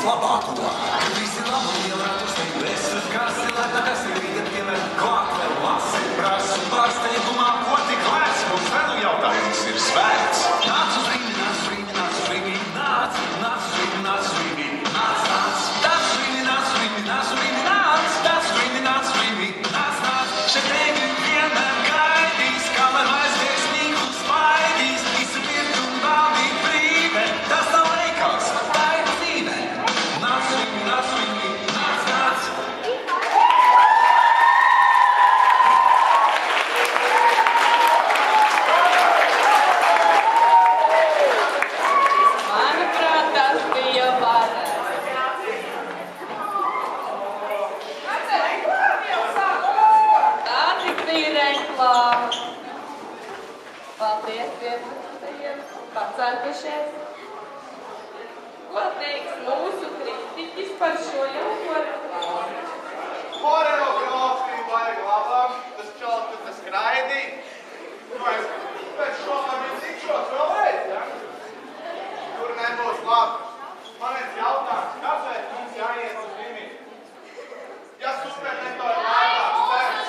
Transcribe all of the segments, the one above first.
vislabāko. Visi labu ielātu steigtu esi, kas ir lēta, kas ir rīta piemēr klāt vēl lasi. Prasu pārsteigumā, ko tik lēts, mums venu jautājums ir svēts. Nāc uz rīmi, nāc uz rīmi, nāc uz rīmi, nāc, nāc uz rīmi, nāc uz rīmi, nāc, nāc. Nāc uz rīmi, nāc uz rīmi, nāc uz rīmi, nāc, nāc uz rīmi, nāc uz rīmi, nāc, nāc. Šeit tevi vienmēr gaidīs, kamēr aizties nīku spaidīs, visu pirkt un baudīt brīve, tas nav veikals, tā ir dzīve. Nāc uz rīmi, nāc uz rīmi, nāc, nāc. Manuprāt, tas bija varēs. Tā tik bija reklāma. Paldies vienotājiem, pacēlušies. Ko teiks mūsu kritiķis par šo jauko reklāmu? Horeogrāfiju vajag labāk, tas čals, ka tas skraidī. Pēc šomēr viņš tikšos vēlreiz, ja? Tur nebūs labi. Man viens jautājums, kāpēc mums jāiet uz Rimi? Ja superneto ir lētāks cenas,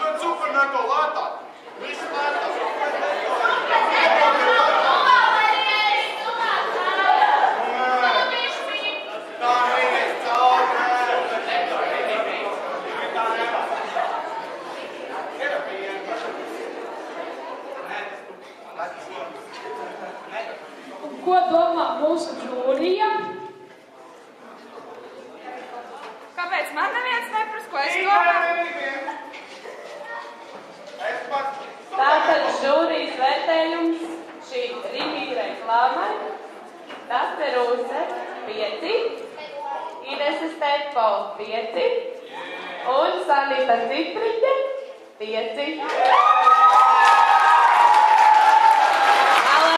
tad superneto lētāk. Viss lētāk, superneto ir lētāk. Tā ir caurē. Ko domā mūsu žūrija? Kāpēc man neviens nepras, ko es domāju? Tātad žūrijas vērtējums šī Rimi reklāmai. Tas ir Rūse 5, Ineses Tepo 5 un Sanita Citriņa 5.